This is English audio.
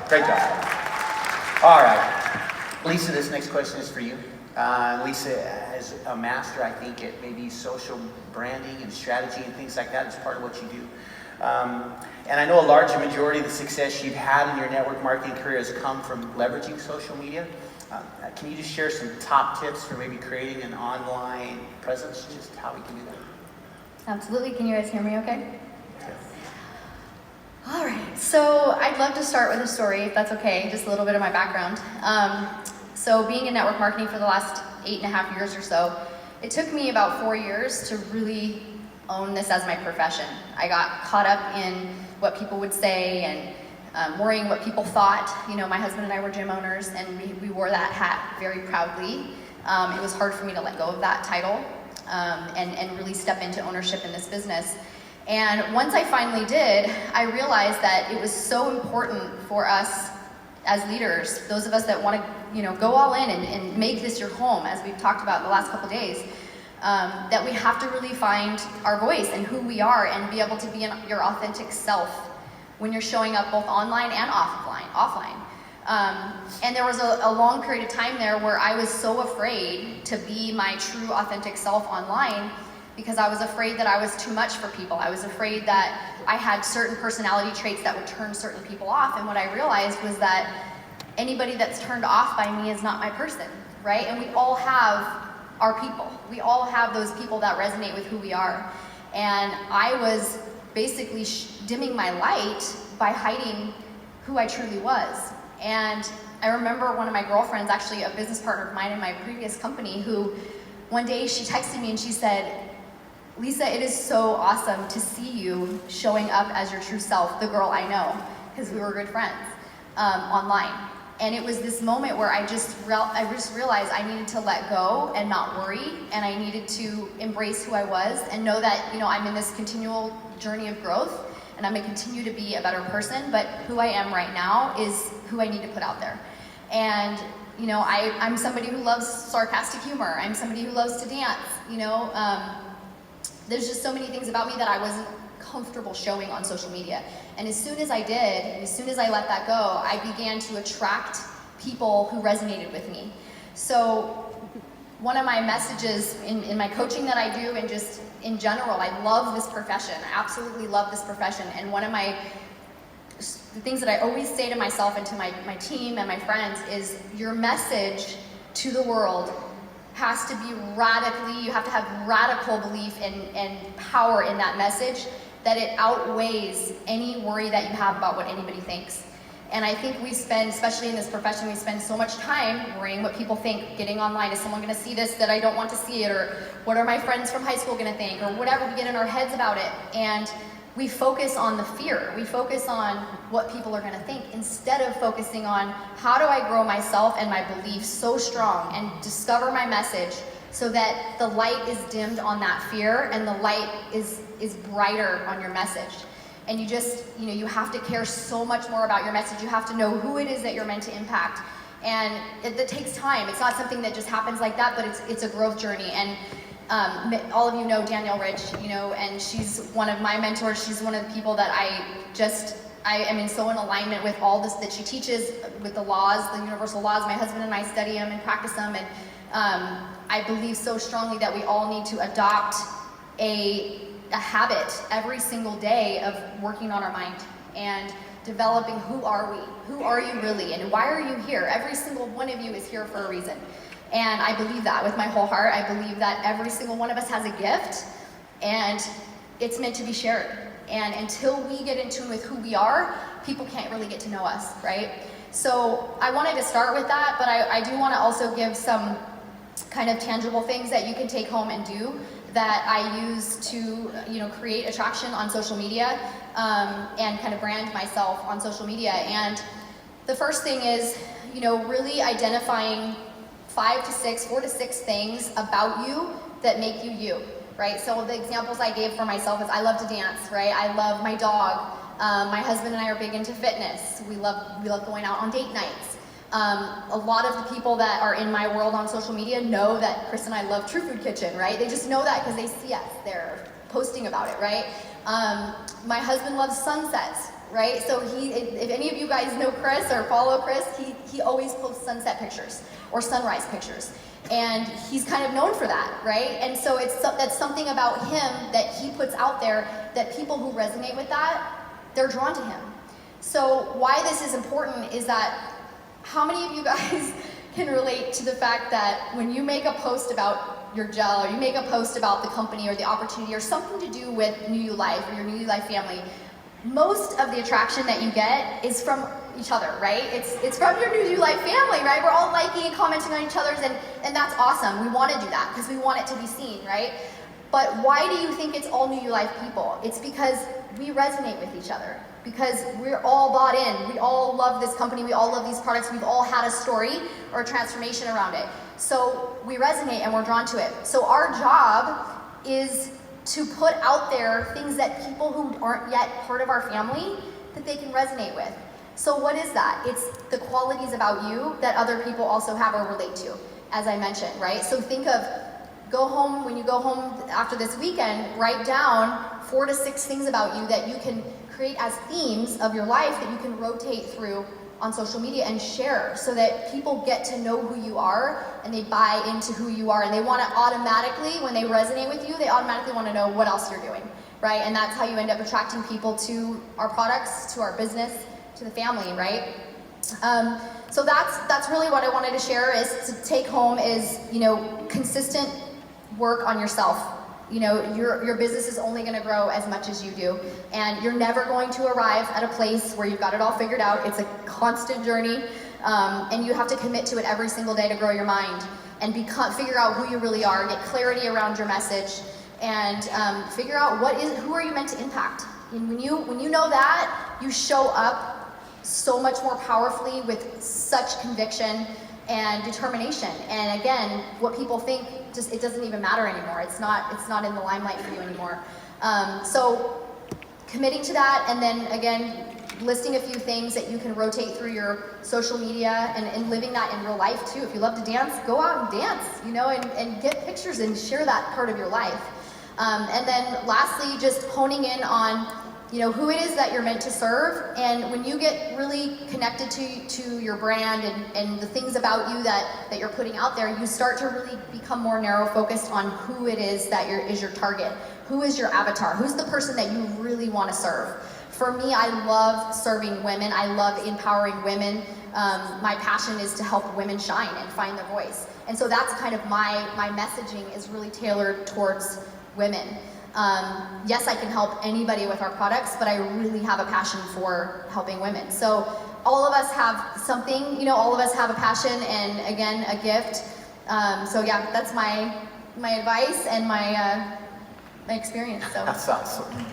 Great job. All right. Lisa, this next question is for you. Lisa, as a master, I think, at maybe social branding and strategy and things like that is part of what you do. And I know a large majority of the success you've had in your network marketing career has come from leveraging social media. Can you just share some top tips for maybe creating an online presence, just how we can do that? Absolutely. Can you guys hear me okay? All right, so I'd love to start with a story, if that's okay, just a little bit of my background. So being in network marketing for the last 8.5 years or so, it took me about 4 years to really own this as my profession. I got caught up in what people would say and worrying what people thought. You know, my husband and I were gym owners, and we wore that hat very proudly. It was hard for me to let go of that title and really step into ownership in this business. And once I finally did, I realized that it was so important for us as leaders, those of us that want to, go all in and make this your home, as we've talked about the last couple days, that we have to really find our voice and who we are and be able to be your authentic self when you're showing up both online and offline. And there was a long period of time there where I was so afraid to be my true authentic self online, because I was afraid that I was too much for people. I was afraid that I had certain personality traits that would turn certain people off. And what I realized was that anybody that's turned off by me is not my person, right? And we all have our people. We all have those people that resonate with who we are. And I was basically dimming my light by hiding who I truly was. And I remember one of my girlfriends, actually a business partner of mine in my previous company, who one day she texted me and she said, "Lisa, it is so awesome to see you showing up as your true self, the girl I know," because we were good friends online. And it was this moment where I just realized I needed to let go and not worry, and I needed to embrace who I was and know that, I'm in this continual journey of growth, and I'm gonna continue to be a better person, but who I am right now is who I need to put out there. And I'm somebody who loves sarcastic humor. I'm somebody who loves to dance. There's just so many things about me that I wasn't comfortable showing on social media. And as soon as I did, and as soon as I let that go, I began to attract people who resonated with me. So one of my messages in my coaching that I do, and just in general, I love this profession. I absolutely love this profession. And one of the things that I always say to myself and to my team and my friends is, your message to the world has to be you have to have radical belief and power in that message, that it outweighs any worry that you have about what anybody thinks. And I think we spend, especially in this profession, we spend so much time worrying what people think, getting online, is someone gonna see this that I don't want to see it, or what are my friends from high school gonna think, or whatever, we get in our heads about it. And we focus on the fear. We focus on what people are gonna think, instead of focusing on how do I grow myself and my beliefs so strong and discover my message so that the light is dimmed on that fear and the light is brighter on your message. And you have to care so much more about your message. You have to know who it is that you're meant to impact. And it takes time. It's not something that just happens like that, but it's a growth journey. And all of you know Danielle Rich, and she's one of my mentors. She's one of the people that I am so in alignment with all this that she teaches, with the laws, the universal laws. My husband and I study them and practice them, and I believe so strongly that we all need to adopt a habit every single day of working on our mind and developing who are we? Who are you really? And why are you here? Every single one of you is here for a reason. And I believe that with my whole heart. I believe that every single one of us has a gift, and it's meant to be shared. And until we get in tune with who we are, people can't really get to know us, right? So I wanted to start with that, but I do want to also give some kind of tangible things that you can take home and do that I use to, create attraction on social media, and kind of brand myself on social media. And the first thing is, really identifying 4 to 6 things about you that make you you, right? So the examples I gave for myself is I love to dance, right? I love my dog. My husband and I are big into fitness. We love going out on date nights. A lot of the people that are in my world on social media know that Chris and I love True Food Kitchen, right? They just know that because they see us. They're posting about it, right? My husband loves sunsets. right? So if any of you guys know Chris or follow Chris, he always posts sunset pictures or sunrise pictures. And he's kind of known for that, right? And so that's something about him that he puts out there that people who resonate with that, they're drawn to him. So why this is important is that how many of you guys can relate to the fact that when you make a post about your gel, or you make a post about the company or the opportunity or something to do with New You Life or your New You Life family, most of the attraction that you get is from each other, right? It's from your New You Life family, right? We're all liking and commenting on each other's, and that's awesome. We want to do that because we want it to be seen, right? But why do you think it's all New You Life people? It's because we resonate with each other. Because we're all bought in. We all love this company. We all love these products. We've all had a story or a transformation around it. So we resonate and we're drawn to it. So our job is to put out there things that people who aren't yet part of our family, that they can resonate with. So what is that? It's the qualities about you that other people also have or relate to, as I mentioned, right? So think of, when you go home after this weekend, write down 4 to 6 things about you that you can create as themes of your life that you can rotate through on social media and share so that people get to know who you are and they buy into who you are, and they want to automatically, when they resonate with you, they automatically want to know what else you're doing, right? And that's how you end up attracting people to our products, to our business, to the family, right? So that's really what I wanted to share, is to take home is, consistent work on yourself. Your business is only going to grow as much as you do, and you're never going to arrive at a place where you've got it all figured out. It's a constant journey, and you have to commit to it every single day to grow your mind and figure out who you really are, get clarity around your message, and figure out who are you meant to impact. And when you know that, you show up so much more powerfully with such conviction and determination. And again, what people think, it doesn't even matter anymore. It's not in the limelight for you anymore. So committing to that, and then again, listing a few things that you can rotate through your social media, and living that in real life too. If you love to dance, go out and dance, and get pictures and share that part of your life. And then lastly, just honing in on who it is that you're meant to serve. And when you get really connected to your brand and the things about you that you're putting out there, you start to really become more narrow focused on who it is that is your target. Who is your avatar? Who's the person that you really want to serve? For me, I love serving women. I love empowering women. My passion is to help women shine and find their voice. And so that's kind of my messaging is really tailored towards women. Yes, I can help anybody with our products, but I really have a passion for helping women. So all of us have something, all of us have a passion and, again, a gift. So yeah, that's my advice and my experience. So That's awesome.